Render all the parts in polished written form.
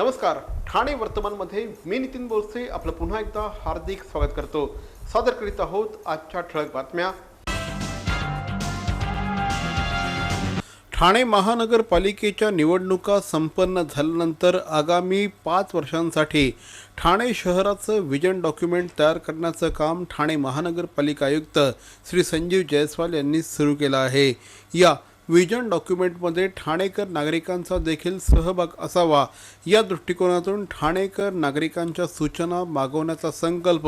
नमस्कार. ठाणे वर्तमानमध्ये मी नितीन बोरसे आपलं पुन्हा एकदा हार्दिक स्वागत करतो. सादर करीत आहोत आजच्या ठळक बातम्या. ठाणे महानगरपालिकेच्या निवडणुका संपन्न झाल्यानंतर आगामी 5 वर्षांसाठी ठाणे शहराचं विजन डॉक्युमेंट तयार करण्याचं काम ठाणे महानगरपालिका आयुक्त श्री संजीव जयस्वाल यांनी सुरू केलं आहे. या विजन डॉक्युमेंटमध्ये ठाणेकर नागरिकांचा देखील सहभाग असावा या दृष्टिकोनातून ठाणेकर नागरिकांच्या सूचना मागवण्याचा संकल्प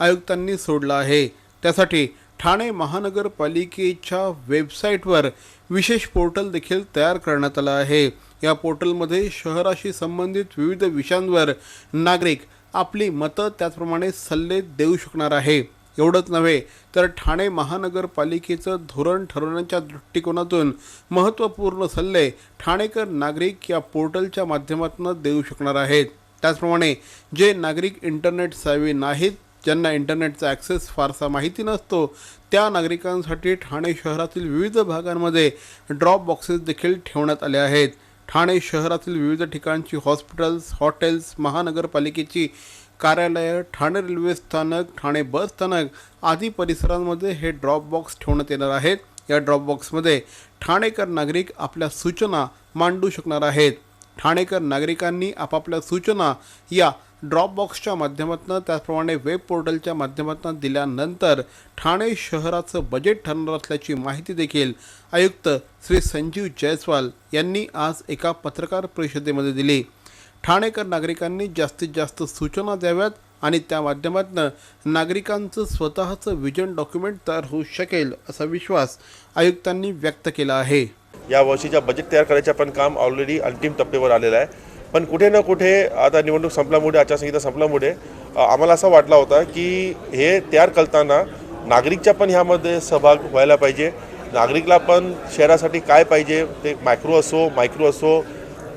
आयुक्तांनी सोडला आहे. त्यासाठी ठाणे महानगरपालिकेच्या वेबसाईटवर विशेष पोर्टल देखील तयार करण्यात आलं आहे. या पोर्टलमध्ये शहराशी संबंधित विविध विषयांवर नागरिक आपली मतं त्याचप्रमाणे सल्ले देऊ शकणार आहे. एवढंच नव्हे तर ठाणे महानगरपालिकेचं धोरण ठरवण्याच्या दृष्टिकोनातून महत्त्वपूर्ण सल्ले ठाणेकर नागरिक या पोर्टलच्या माध्यमातून देऊ शकणार आहेत. त्याचप्रमाणे जे नागरिक इंटरनेट सेवी नाहीत, ज्यांना इंटरनेटचा ॲक्सेस फारसा माहिती नसतो, त्या नागरिकांसाठी ठाणे शहरातील विविध भागांमध्ये ड्रॉप बॉक्सेस देखील ठेवण्यात आले आहेत. ठाणे शहरातील विविध ठिकाणची हॉस्पिटल्स, हॉटेल्स, महानगरपालिकेची कार्यालय, ठाणे रेल्वे स्थानक, ठाणे बस स्थानक आदी परिसरांमध्ये हे ड्रॉप बॉक्स ठेवण्यात येणार आहेत. या ड्रॉप बॉक्समध्ये ठाणेकर नागरिक आपल्या सूचना मांडू शकणार आहेत. ठाणेकर नागरिकांनी आपापल्या सूचना या ड्रॉप बॉक्सच्या माध्यमातून त्याचप्रमाणे वेब पोर्टलच्या माध्यमातून दिल्यानंतर ठाणे शहराचं बजेट ठरणार असल्याची माहिती देखील आयुक्त श्री संजीव जयस्वाल यांनी आज एका पत्रकार परिषदेमध्ये दिली. ठाणेकर नागरिकांनी जास्तीत जास्त सूचना द्याव्यात आणि त्या माध्यमातून नागरिकांचं स्वतःचं विजन डॉक्युमेंट तयार होऊ शकेल असा विश्वास आयुक्तांनी व्यक्त केला आहे. या वर्षीच्या बजेट तयार करायचं पण काम ऑलरेडी अंतिम टप्प्यावर आलेलं आहे. पण कुठे ना कुठे आता निवडणूक संपल्यामुळे, आचारसंहिता संपल्यामुळे आम्हाला असं वाटलं होतं की हे तयार करताना नागरिकच्या पण ह्यामध्ये सहभाग व्हायला पाहिजे. नागरिकला पण शहरासाठी काय पाहिजे, ते मायक्रो असो,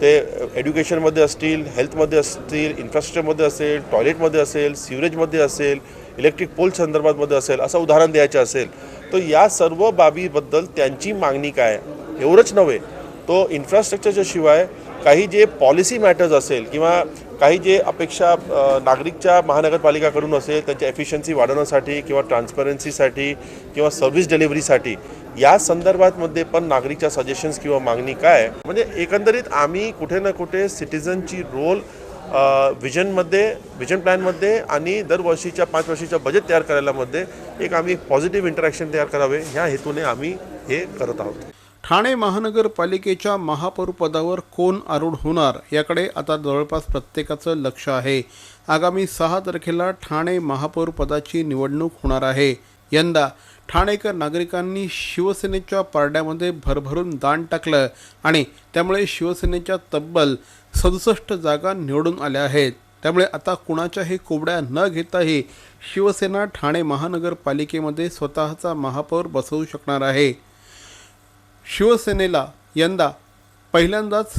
ते एज्युकेशनमध्ये असतील, हेल्थमध्ये असतील, इन्फ्रास्ट्रक्चरमध्ये असेल, टॉयलेटमध्ये असेल, सिवरेजमध्ये असेल, इलेक्ट्रिक पोल संदर्भामध्ये असेल, असं उदाहरण द्यायचं असेल तर या सर्व बाबीबद्दल त्यांची मागणी काय, एवढंच नव्हे तो इन्फ्रास्ट्रक्चरच्या शिवाय काही जे पॉलिसी मॅटर्स असेल किंवा काही जे अपेक्षा नागरिकच्या महानगरपालिकाकडून असेल त्यांच्या एफिशियन्सी वाढवण्यासाठी किंवा ट्रान्सपरन्सीसाठी किंवा सर्व्हिस डिलिव्हरीसाठी या संदर्भातमध्ये पण नागरिकच्या सजेशन्स किंवा मागणी काय, म्हणजे एकंदरीत आम्ही कुठे ना कुठे सिटिझनची रोल विजन प्लॅनमध्ये आणि दरवर्षीच्या 5 वर्षीच्या बजेट तयार करायलामध्ये एक आम्ही पॉझिटिव्ह इंटरॅक्शन तयार करावे ह्या हेतूने आम्ही हे करत आहोत. ठाणे महानगरपालिकेच्या महापौर पदावर कोण आरूढ होणार याकडे आता जवळपास प्रत्येकाचं लक्ष आहे. आगामी 6 तारखेला ठाणे महापौर पदाची निवडणूक होणार आहे. यंदा ठाणेकर नागरिकांनी शिवसेनेच्या पारड्यामध्ये भरभरून दान टाकलं आणि त्यामुळे शिवसेनेच्या तब्बल 67 जागा निवडून आल्या आहेत. त्यामुळे आता कुणाच्याही कोबड्या न घेताही शिवसेना ठाणे महानगरपालिकेमध्ये स्वतःचा महापौर बसवू शकणार आहे. शिवसेनेला यंदा पहिल्यांदाच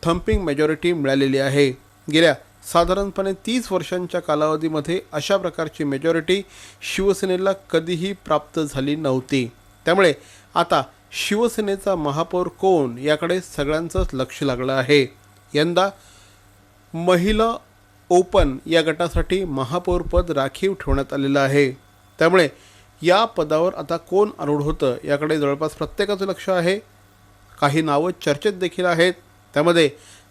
थम्पिंग मेजॉरिटी मिळालेली आहे. गेल्या साधारणपणे 30 वर्षांच्या कालावधीमध्ये अशा प्रकारची मेजॉरिटी शिवसेनेला कधीही प्राप्त झाली नव्हती. त्यामुळे आता शिवसेनेचा महापौर कोण याकडे सगळ्यांचंच लक्ष लागलं आहे. यंदा महिला ओपन या गटासाठी महापौरपद राखीव ठेवण्यात आलेलं आहे. त्यामुळे या पदावर आता कोण आरूढ होतं याकडे जवळपास प्रत्येकाचं लक्ष आहे. काही नावं चर्चेत देखील आहेत. त्यामध्ये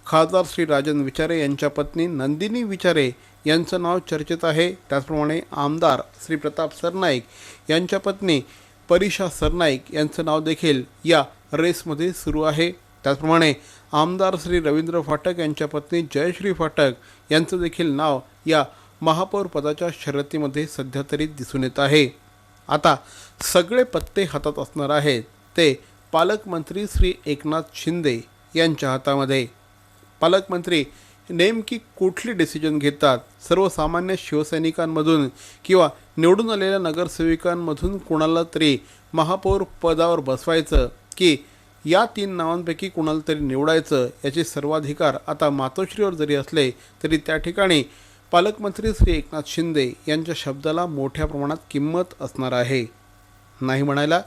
खासदार श्री राजन विचारे यांच्या पत्नी नंदिनी विचारे यांचं नाव चर्चेत आहे. त्याचप्रमाणे आमदार श्री प्रताप सरनाईक यांच्या पत्नी परीक्षा सरनाईक यांचं नाव देखील या रेसमध्ये सुरू आहे. त्याचप्रमाणे आमदार श्री रवींद्र फाटक यांच्या पत्नी जयश्री फाटक यांचं देखील नाव या महापौर पदाच्या शर्यतीमध्ये सध्या तरी दिसून येत आहे. आता सगळे पत्ते हातात असणार आहेत ते पालकमंत्री श्री एकनाथ शिंदे यांच्या हातामध्ये. पालकमंत्री नेमकी कुठली डिसिजन घेतात, सर्वसामान्य शिवसैनिकांमधून किंवा निवडून आलेल्या नगरसेविकांमधून कोणाला तरी महापौर पदावर बसवायचं की या 3 नावांपैकी कोणाला तरी निवडायचं याचे सर्वाधिकार आता मातोश्रीवर जरी असले तरी त्या ठिकाणी पालकमंत्री श्री एकनाथ शिंदे यांच्या शब्दाला मोठ्या प्रमाणात किंमत असणार आहे. नाही म्हणायला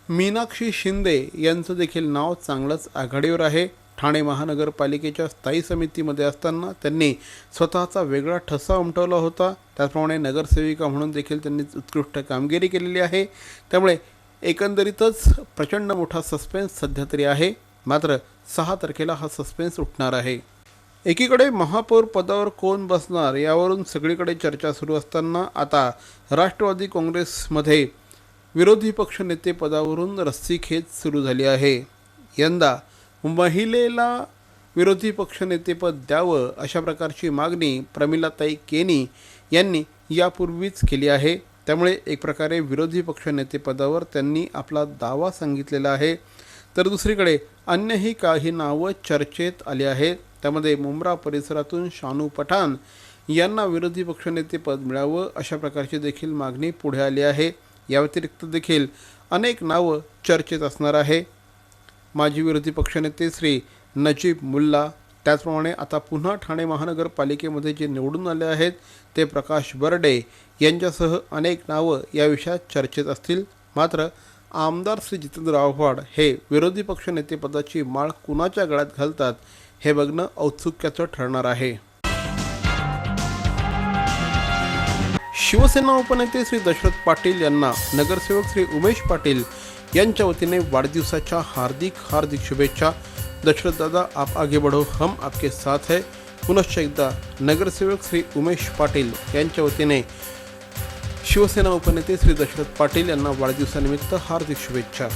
मीनाक्षी शिंदे यांचं देखील नाव चांगलंच आघाडीवर आहे. ठाणे महानगरपालिकेच्या स्थायी समितीमध्ये असताना त्यांनी स्वतःचा वेगळा ठसा उमटवला होता. त्याचप्रमाणे नगरसेविका म्हणून देखील त्यांनी उत्कृष्ट कामगिरी केलेली आहे. त्यामुळे एकंदरीतच प्रचंड मोठा सस्पेन्स सध्या तरी आहे. मात्र 6 तारखेला हा सस्पेन्स उठणार आहे. एकीकडे महापौर पदावर कोण बसणार यावरून सगळीकडे चर्चा सुरू असताना आता राष्ट्रवादी काँग्रेसमध्ये विरोधी पक्षनेते पदावरून रस्सीखेच सुरू झाली आहे. यंदा महिलेला विरोधी पक्षनेतेपद द्यावं अशा प्रकारची मागणी प्रमिलाताई केनी यांनी यापूर्वीच केली आहे. त्यामुळे एक प्रकारे विरोधी पक्षनेतेपदावर त्यांनी आपला दावा सांगितलेला आहे. तर दुसरीकडे अन्यही काही नावं चर्चेत आली आहेत. त्यामध्ये मुंब्रा परिसरातून शानू पठाण यांना विरोधी पक्षनेतेपद मिळावं अशा प्रकारची देखील मागणी पुढे आली आहे. या व्यतिरिक्त देखील अनेक नावं चर्चेत असणार आहे. माजी विरोधी पक्षनेते श्री नजीब मुल्ला, त्याचप्रमाणे आता पुन्हा ठाणे महानगरपालिकेमध्ये जे निवडून आले आहेत ते प्रकाश बर्डे यांच्यासह अनेक नावं या विषयात चर्चेत असतील. मात्र आमदार श्री जितेंद्र आव्हाड हे विरोधी पक्षनेतेपदाची माळ कुणाच्या गळ्यात घालतात हे बघणं औत्सुक्याचं ठरणार आहे. शिवसेना उपनेते श्री दशरथ पाटील यांना नगरसेवक श्री उमेश पाटील यांच्या वतीने वाढदिवसाच्या हार्दिक शुभेच्छा. दशरथ दादा, आप आगे बढ़ो, हम आपके साथ है. पुनश्च एकदा नगरसेवक श्री उमेश पाटील यांच्या वतीने शिवसेना उपनेते श्री दशरथ पाटील यांना वाढदिवसानिमित्त हार्दिक शुभेच्छा.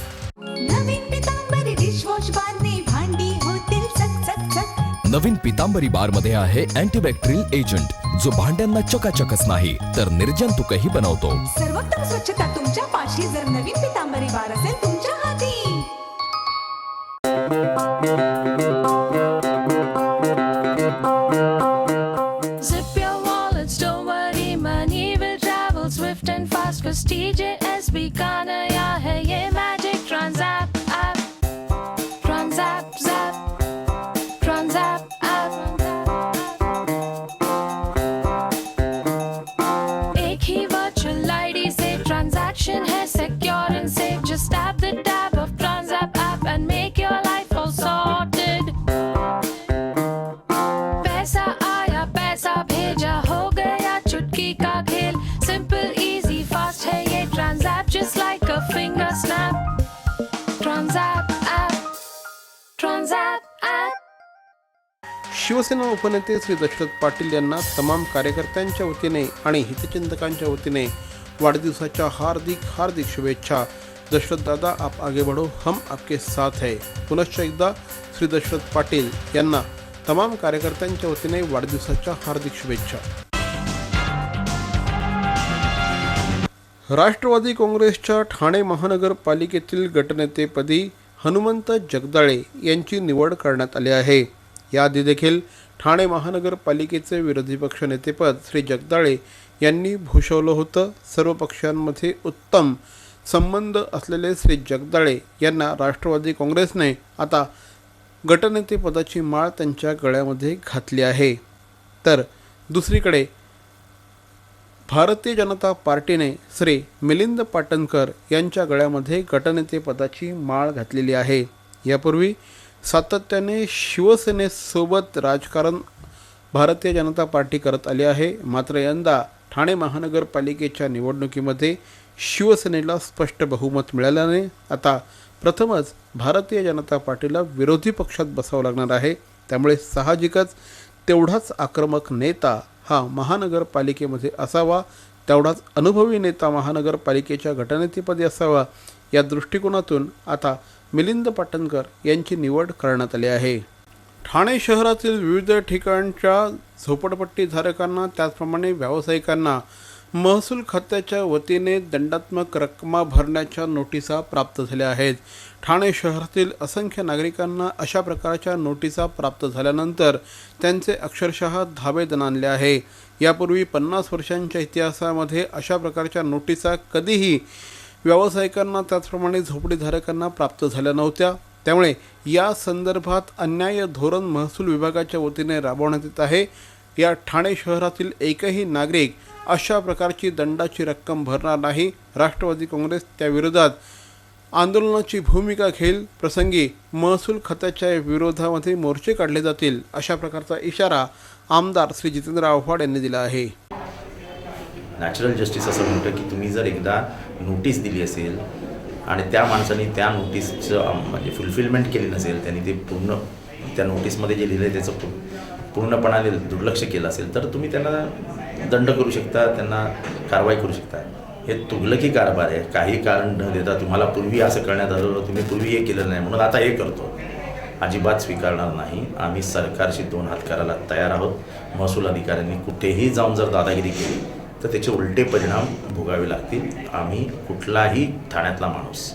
नवीन पितांबरी बार मध्ये आहे अँटीबॅक्टेरियल एजंट जो भांड्यांना चकाचकच नाही तर निर्जंतुकही बनवतो. सर्वोत्तम स्वच्छता तुमच्या पाशी. जर नवीन पितांबरी बार असेल तुमच्या हाती. Zip your wallets, don't worry, money will travel swift and fast. Cause TJSB का नया है ये Magic Transapp app. Transapp zap, Transapp app. एक ही virtual ID से transaction है secure and safe. Just tap the tab of Transapp app and make your life all sorted. पैसा आया पैसा भेजा हो गया चुटकी का खेल. Simple, easy, fast है ये Transapp just like a finger snap. Transapp app, Transapp app. Shiv Sena उपनेते Shri Dasharath Patil यांना तमाम कार्यकर्त्यांच्या वतीने आणि हितचिंतकांच्या वतीने वाढदिवसाच्या हार्दिक शुभेच्छा. दशरथ दादा, आप आगे बढ़ो, हम आपके साथ है. पुनश्च एकदा श्री दशरथ पाटील यांना तमाम कार्यकर्त्यांच्या वतीने वाढदिवसाच्या हार्दिक शुभेच्छा. राष्ट्रवादी काँग्रेसच्या ठाणे महानगरपालिकेतील गटनेतेपदी हनुमंत जगदाळे यांची निवड करण्यात आली आहे. याआधी देखील ठाणे महानगरपालिकेचे विरोधी पक्षनेतेपद श्री जगदाळे यांनी भूषवलं होतं. सर्व पक्षांमध्ये उत्तम संबंध असलेले श्री जगदाळे यांना राष्ट्रवादी काँग्रेसने आता गटनेतेपदाची माळ त्यांच्या गळ्यामध्ये घातली आहे. तर दुसरीकडे भारतीय जनता पार्टीने श्री मिलिंद पाटणकर यांच्या गळ्यामध्ये गटनेतेपदाची माळ घातलेली आहे. यापूर्वी सातत्याने शिवसेनेसोबत राजकारण भारतीय जनता पार्टी करत आली आहे. मात्र यंदा ठाणे महानगरपालिकेच्या निवडणुकीमध्ये शिवसेनेला स्पष्ट बहुमत मिळाल्याने आता प्रथमच भारतीय जनता पार्टीला विरोधी पक्षात बसावं लागणार आहे. त्यामुळे साहजिकच तेवढाच आक्रमक नेता हा महानगरपालिकेमध्ये असावा, तेवढाच अनुभवी नेता महानगरपालिकेच्या गटनेतेपदी असावा. या दृष्टिकोनातून आता मिलिंद पाटणकर यांची निवड करण्यात आली आहे. ठाणे शहरातील विविध ठिकाणच्या झोपडपट्टीधारकांना त्याचप्रमाणे व्यावसायिकांना महसूल खात्याच्या वतीने दंडात्मक रक्कमा भरण्याच्या नोटिसा प्राप्त झाल्या आहेत. ठाणे शहरातील असंख्य नागरिकांना अशा प्रकारच्या नोटिसा प्राप्त झाल्यानंतर त्यांचे अक्षरशः धाबे दणाणले आहे. यापूर्वी 50 वर्षांच्या इतिहासामध्ये अशा प्रकारच्या नोटिसा कधीही व्यावसायिकांना त्याचप्रमाणे झोपडीधारकांना प्राप्त झाल्या नव्हत्या. त्यामुळे या संदर्भात अन्याय्य धोरण महसूल विभागाच्या वतीने राबवण्यात येत आहे. या ठाणे शहरातील एकही नागरिक अशा प्रकारची दंडाची रक्कम भरणार नाही. राष्ट्रवादी काँग्रेस त्याविरोधात आंदोलनाची भूमिका घेईल, प्रसंगी महसूल खात्याच्या विरोधामध्ये मोर्चे काढले जातील, अशा प्रकारचा इशारा आमदार श्री जितेंद्र आव्हाड यांनी दिला आहे. नॅचरल जस्टिस असं म्हणतं की तुम्ही जर एकदा नोटीस दिली असेल आणि त्या माणसाने त्या नोटीसचं म्हणजे फुलफिलमेंट केली नसेल, त्यांनी ते पूर्ण त्या नोटीसमध्ये जे लिहिलं आहे त्याचं पूर्णपणाने दुर्लक्ष केलं असेल, तर तुम्ही त्यांना दंड करू शकता, त्यांना कारवाई करू शकता. हे तुघलकी कारभार आहे. काही कारण न देता तुम्हाला पूर्वी असं करण्यात आलं, तुम्ही पूर्वी हे केलं नाही म्हणून आता हे करतो, अजिबात स्वीकारणार नाही. आम्ही सरकारशी 2 हात करायला तयार आहोत. महसूल अधिकाऱ्यांनी कुठेही जाऊन जर दादागिरी केली तर त्याचे उलटे परिणाम भोगावे लागतील. आम्ही कुठलाही ठाण्यातला माणूस,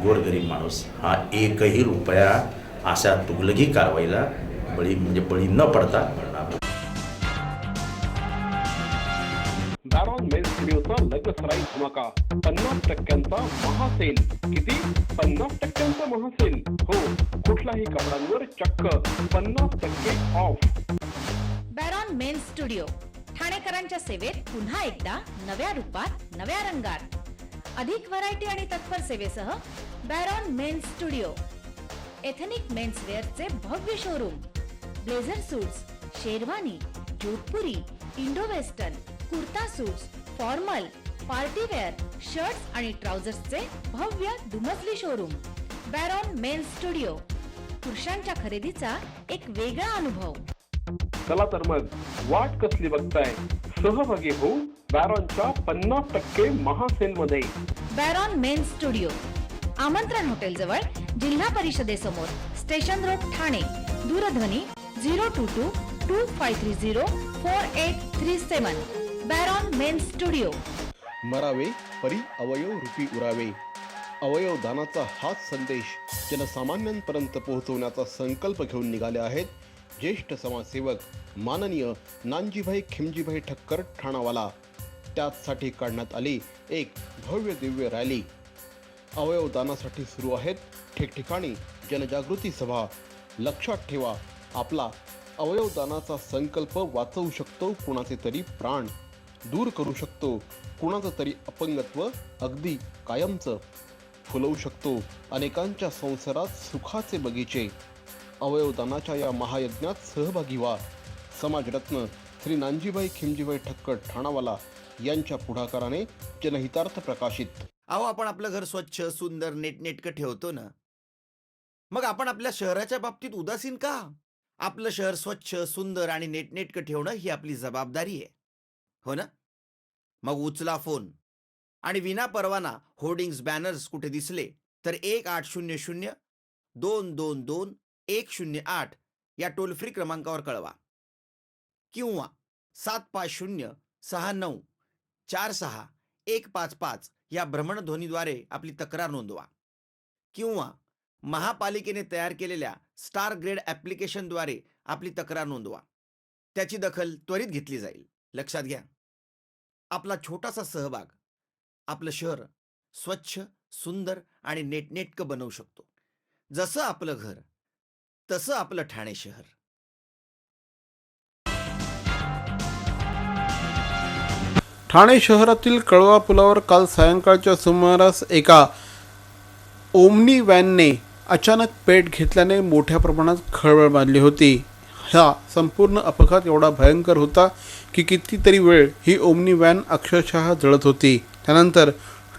गोरगरीब माणूस हा एकही रुपया अशा तुघलकी कारवाईला बळी न पडता भरणार. बॅरॉन मेल स्टुडिओचा लग्नसराई धमाका 50% महासेल. किती? 50% महासेल. हो, कुठल्याही कपड्यांवर चक्क 50% ऑफ. बॅरॉन मेन स्टुडिओ ठाणेकरांच्या सेवेत पुन्हा एकदा नव्या रूपात, नव्या रंगात. अधिक व्हरायटी आणि तत्पर सेवेसह बॅरॉन मेन स्टुडिओ. एथनिक मेन्सवेअरचे भव्य showroom. Blazer suits, sherwani, Jodhpuri, Indo western, kurta suits, formal, partywear, shirts आणि ट्राउझर्सचे भव्य दुमजली शोरूम. बॅरॉन Men studio. पुरुषांच्या खरेदीचा एक वेगळा अनुभव. चला तर मग वाट कसली बघताय, सहभागी हो बॅरॉनच्या 50% महासेल मध्ये. बॅरॉन मेन स्टुडिओ, आमंत्रण हॉटेल जवळ, जिल्हा परिषदेसमोर, स्टेशन रोड, ठाणे. दूरध्वनी 02225304837. बॅरॉन मेन स्टुडिओ. मरावे परी अवयव रूपी उरावे. अवयव दानाचा हाच संदेश जनसामान्यांपर्यंत पोहोचवण्याचा संकल्प घेऊन निघाले आहेत ज्येष्ठ समाजसेवक माननीय नानजीभाई खिमजीभाई ठक्कर ठाणावाला. त्याचसाठी काढण्यात आली एक भव्य दिव्य रॅली. अवयव दानासाठी सुरू आहेत ठिकठिकाणी जनजागृती सभा. लक्षात ठेवा, आपला अवयव दानाचा संकल्प वाचवू शकतो कुणाचे तरी प्राण, दूर करू शकतो कुणाचं तरी अपंगत्व अगदी कायमचं, फुलवू शकतो अनेकांच्या संसारात सुखाचे बगीचे. अवयवदानाच्या या महायज्ञात सहभागी व्हा. समाजरत्न श्री नानजीभाई खिमजीभाई ठक्कर ठाणावाला यांच्या पुढाकाराने जनहितार्थ प्रकाशित. अहो, आपण आपलं घर स्वच्छ, सुंदर, नेटनेटकं ठेवतो ना, मग आपण आपल्या शहराच्या बाबतीत उदासीन का? आपलं शहर स्वच्छ, सुंदर आणि नेटनेटकं ठेवणं ही आपली जबाबदारी आहे, हो ना? मग उचला फोन आणि विना परवाना होर्डिंग्स, बॅनर्स कुठे दिसले तर 1800-222-108 या टोल फ्री क्रमांकावर कळवा किंवा 75069464155 या भ्रमणध्वनीद्वारे आपली तक्रार नोंदवा किंवा महापालिकेने तयार केलेल्या स्टार ग्रेड ॲप्लिकेशनद्वारे आपली तक्रार नोंदवा. त्याची दखल त्वरित घेतली जाईल. लक्षात घ्या, आपला छोटासा सहभाग आपलं शहर स्वच्छ, सुंदर आणि नेटनेटकं बनवू शकतो. जसं आपलं घर तसं आपलं ठाणे शहर. ठाणे शहरातील कळवा पुलावर काल सायंकाळच्या सुमारास एका ओमनी व्हॅनने अचानक पेट घेतल्याने मोठ्या प्रमाणात खळबळ माजली होती. हा संपूर्ण अपघात एवढा भयंकर होता की कितीतरी वेळ ही ओमनी व्हॅन अक्षरशः जळत होती. त्यानंतर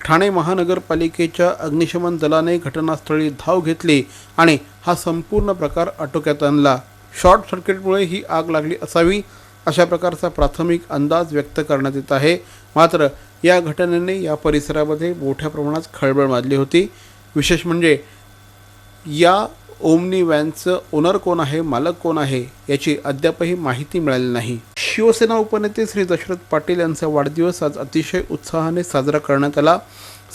ठाणे महानगरपालिकेच्या अग्निशमन दलाने घटनास्थळी धाव घेतली आणि हा संपूर्ण प्रकार आटोक्यात आणला. शॉर्ट सर्किटमुळे ही आग लागली असावी अशा प्रकारचा प्राथमिक अंदाज व्यक्त करण्यात येत आहे. मात्र या घटनेने या परिसरामध्ये मोठ्या प्रमाणात खळबळ माजली होती. विशेष म्हणजे या ओमनी व्हॅनचं ओनर कोण आहे, मालक कोण आहे याची अद्यापही माहिती मिळाली नाही. शिवसेना उपनेते श्री दशरथ पाटील यांचा वाढदिवस आज अतिशय उत्साहाने साजरा करण्यात आला.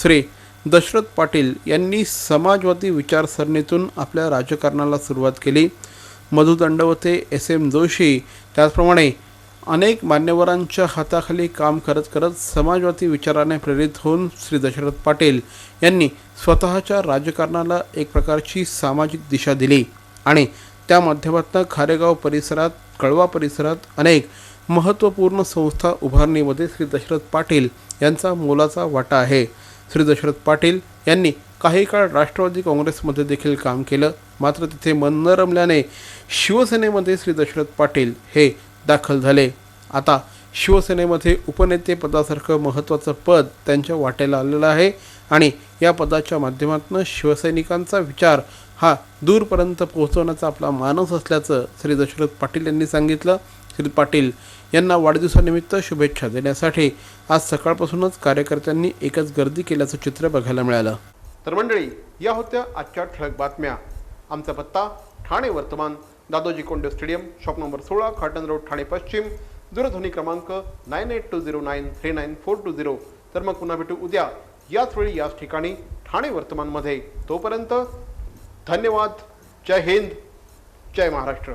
श्री दशरथ पाटील यांनी समाजवादी विचारसरणीतून आपल्या राजकारणाला सुरुवात केली. मधु दंडवते, SM जोशी, त्याचप्रमाणे अनेक मान्यवरांच्या हाताखाली काम करत करत समाजवादी विचाराने प्रेरित होऊन श्री दशरथ पाटील यांनी स्वतःच्या राजकारणाला एक प्रकारची सामाजिक दिशा दिली आणि त्या माध्यमातून खारेगाव परिसरात, कळवा परिसरात अनेक महत्त्वपूर्ण संस्था उभारणीमध्ये श्री दशरथ पाटील यांचा मोलाचा वाटा आहे. श्री दशरथ पाटील यांनी काही काळ राष्ट्रवादी काँग्रेसमध्ये देखील काम केलं, मात्र तिथे मन न रमल्याने शिवसेनेमध्ये श्री दशरथ पाटील हे दाखल झाले. आता शिवसेनेमध्ये उपनेते पदासारखं महत्त्वाचं पद त्यांच्या वाट्याला आलेलं आहे आणि या पदाच्या माध्यमातून शिवसैनिकांचा विचार हा दूरपर्यंत पोहोचवण्याचा आपला मानस असल्याचं श्री दशरथ पाटील यांनी सांगितलं. श्री पाटील यांना वाढदिवसानिमित्त शुभेच्छा देण्यासाठी आज सकाळपासूनच कार्यकर्त्यांनी एकच गर्दी केल्याचं चित्र बघायला मिळालं. तर मंडळी, या होत्या आजच्या ठळक बातम्या. आमचा पत्ता ठाणे वर्तमान, Dadoji Konde stadium, shop number 16, Khatan road, Thane पश्चिम. दूरध्वनी क्रमांक 9820939420. तर मग पुन्हा भेटू उद्या याच वेळी याच ठिकाणी ठाणे वर्तमानमध्ये. तोपर्यंत धन्यवाद. जय हिंद, जय महाराष्ट्र.